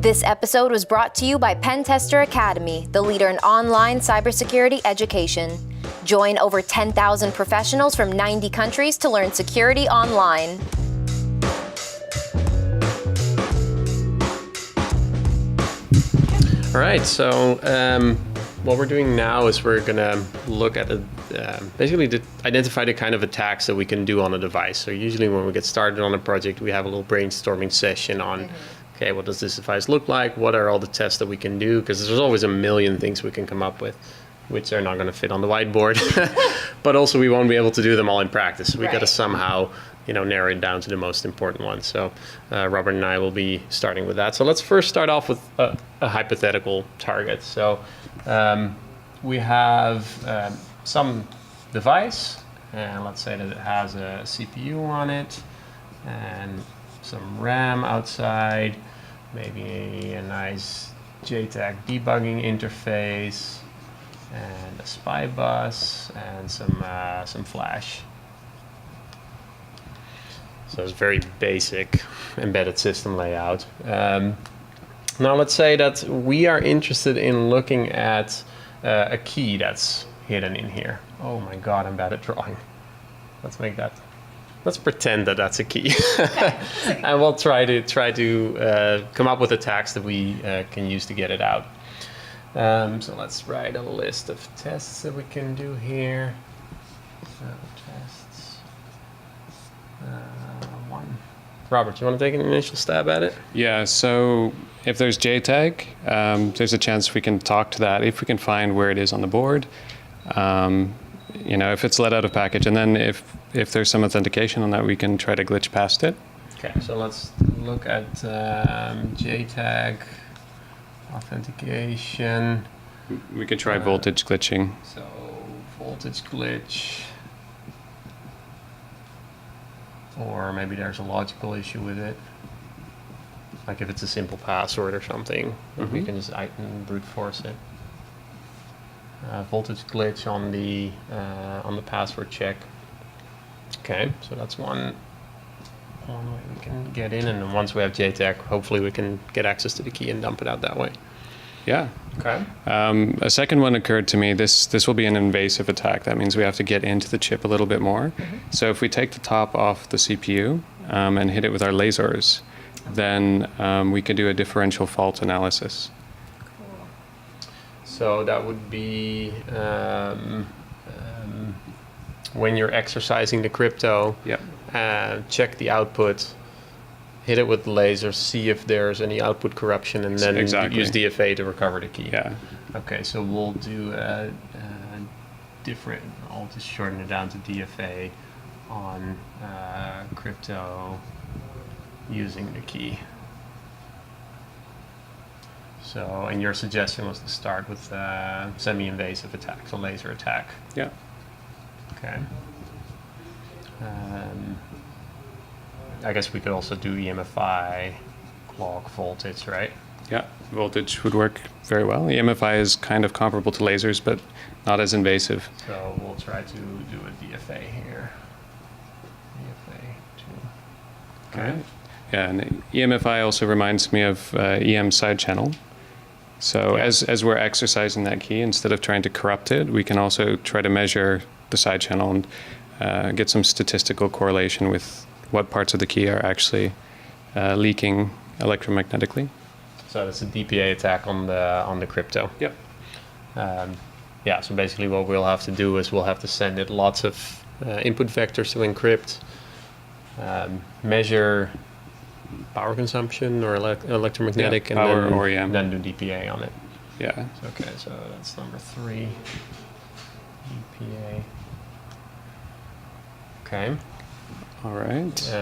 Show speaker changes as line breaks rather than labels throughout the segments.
This episode was brought to you by Pentester Academy, the leader in online cybersecurity education. Join over 10,000 professionals from 90 countries to learn security online.
All right, so what we're doing now is we're gonna look at basically to identify the kind of attacks that we can do on a device. So usually when we get started on a project, we have a little brainstorming session on, okay, what does this device look like? What are all the tests that we can do? Because there's always a million things we can come up with, which are not gonna fit on the whiteboard. But also we won't be able to do them all in practice. We gotta somehow, narrow it down to the most important ones. So Robert and I will be starting with that. So let's first start off with a hypothetical target. So we have some device, and let's say that it has a CPU on it and some RAM outside, maybe a nice JTAG debugging interface and a SPI bus and some flash. So it's very basic embedded system layout. Now let's say that we are interested in looking at a key that's hidden in here. Oh my God, I'm bad at drawing. Let's pretend that that's a key. And we'll try to come up with attacks that we can use to get it out. So let's write a list of tests that we can do here. Tests. One. Robert, you want to take an initial stab at it?
Yeah, so if there's JTAG, there's a chance we can talk to that if we can find where it is on the board. If it's let out of package, and then if there's some authentication on that, we can try to glitch past it.
Okay, so let's look at JTAG authentication.
We could try voltage glitching.
So voltage glitch. Or maybe there's a logical issue with it. Like if it's a simple password or something, we can just brute force it. Voltage glitch on the password check. Okay, so that's one way we can get in, and then once we have JTAG, hopefully we can get access to the key and dump it out that way.
Yeah.
Okay.
A second one occurred to me. This will be an invasive attack. That means we have to get into the chip a little bit more. So if we take the top off the CPU and hit it with our lasers, then we can do a differential fault analysis.
Cool. So that would be when you're exercising the crypto, check the output, hit it with the laser, see if there's any output corruption, and then use DFA to recover the key.
Yeah.
Okay, so we'll do different. I'll just shorten it down to DFA on crypto using the key. So, and your suggestion was to start with semi-invasive attack, so laser attack.
Yeah.
Okay. I guess we could also do EMFI, clock, voltage, right?
Yeah, voltage would work very well. EMFI is kind of comparable to lasers, but not as invasive.
So we'll try to do a DFA here. DFA 2. Okay.
Yeah, and EMFI also reminds me of EM side channel. So as we're exercising that key, instead of trying to corrupt it, we can also try to measure the side channel and get some statistical correlation with what parts of the key are actually leaking electromagnetically. So
that's a DPA attack on the crypto.
Yep.
So basically what we'll have to do is we'll have to send it lots of input vectors to encrypt, measure power consumption or electromagnetic, and then do DPA on it.
Yeah.
Okay, so that's number 3. DPA. Okay.
All right.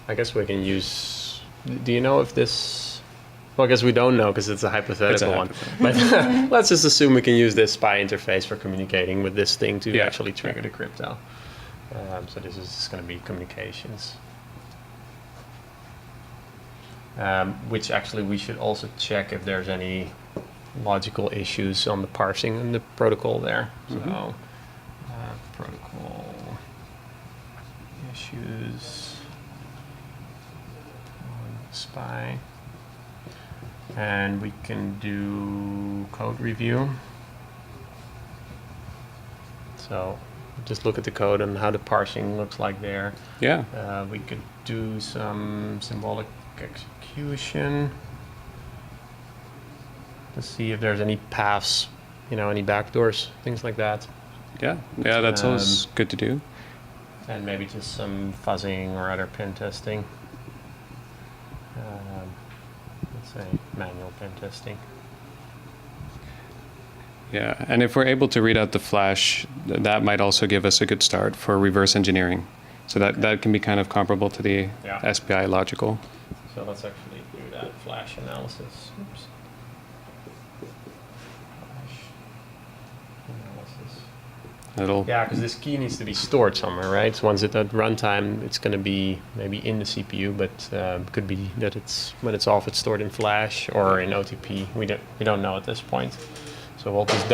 I guess we can use. Do you know if this? Well, I guess we don't know because it's a hypothetical one. But let's just assume we can use this SPI interface for communicating with this thing to actually trigger the crypto. So this is just going to be communications. Which actually we should also check if there's any logical issues on the parsing and the protocol there. So protocol issues on SPI. And we can do code review. So just look at the code and how the parsing looks like there.
Yeah.
We could do some symbolic execution to see if there's any paths, any backdoors, things like that.
Yeah. Yeah, that's always good to do.
And maybe just some fuzzing or other pen testing. Let's say manual pen testing.
Yeah, and if we're able to read out the flash, that might also give us a good start for reverse engineering. So that can be kind of comparable to the SPI logical.
So let's actually do that flash analysis. Oops. Flash analysis. Yeah, because this key needs to be stored somewhere, right? So once it's at runtime, it's going to be maybe in the CPU, but could be that when it's off, it's stored in flash or in OTP. We don't know at this point. So we'll just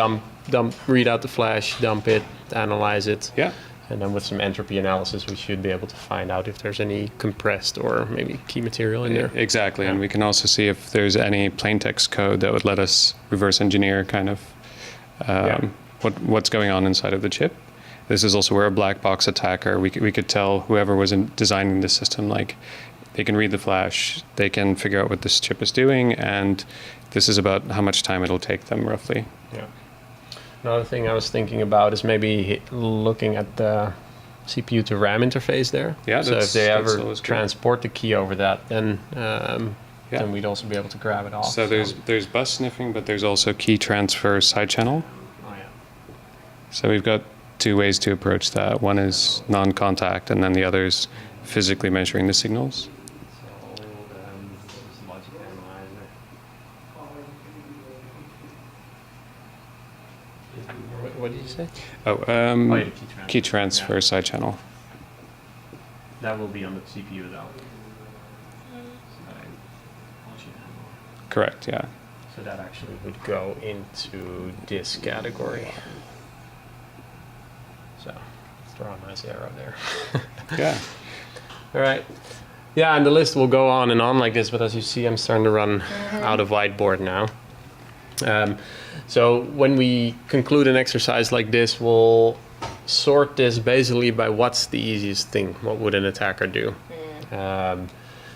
read out the flash, dump it, analyze it.
Yeah.
And then with some entropy analysis, we should be able to find out if there's any compressed or maybe key material in there.
Exactly. And we can also see if there's any plaintext code that would let us reverse engineer kind of what's going on inside of the chip. This is also where a black box attacker, we could tell whoever was designing the system, like they can read the flash, they can figure out what this chip is doing, and this is about how much time it'll take them roughly.
Yeah. Another thing I was thinking about is maybe looking at the CPU to RAM interface there.
Yeah,
so if they ever transport the key over that, then we'd also be able to grab it off.
So there's bus sniffing, but there's also key transfer side channel.
Oh yeah.
So we've got two ways to approach that. One is non-contact, and then the other is physically measuring the signals.
What did you say?
Key transfer side channel.
That will be on the CPU though.
Correct, yeah.
So that actually would go into this category. So let's draw a nice arrow there.
Yeah.
All right. Yeah, and the list will go on and on like this, but as you see, I'm starting to run out of whiteboard now. So when we conclude an exercise like this, we'll sort this basically by what's the easiest thing. What would an attacker do?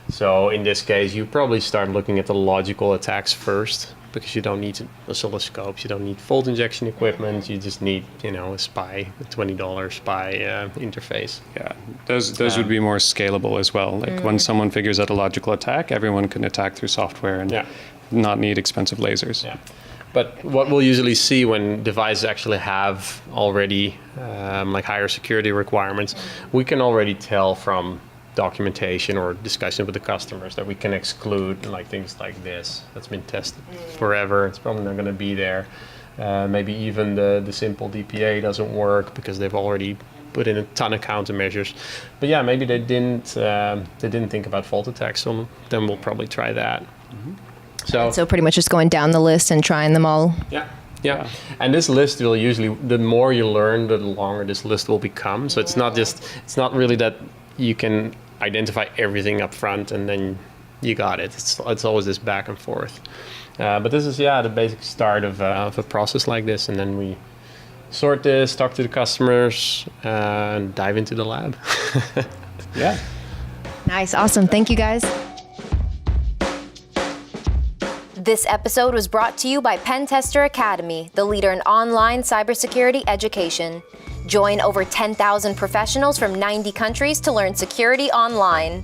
So in this case, you probably start looking at the logical attacks first, because you don't need oscilloscopes, you don't need fault injection equipment, you just need, a SPI, a $20 SPI interface.
Yeah, those would be more scalable as well. Like when someone figures out a logical attack, everyone can attack through software and not need expensive lasers.
Yeah. But what we'll usually see when devices actually have already like higher security requirements, we can already tell from documentation or discussion with the customers that we can exclude like things like this that's been tested forever. It's probably not going to be there. Maybe even the simple DPA doesn't work because they've already put in a ton of countermeasures. But yeah, maybe they didn't think about fault attacks, so then we'll probably try that.
Mm-hmm.
So pretty much just going down the list and trying them all.
Yeah. And this list will usually, the more you learn, the longer this list will become. So it's not really that you can identify everything up front and then you got it. It's always this back and forth. But this is, the basic start of a process like this. And then we sort this, talk to the customers, and dive into the lab.
Yeah.
Nice. Awesome. Thank you, guys. This episode was brought to you by Pentester Academy, the leader in online cybersecurity education. Join over 10,000 professionals from 90 countries to learn security online.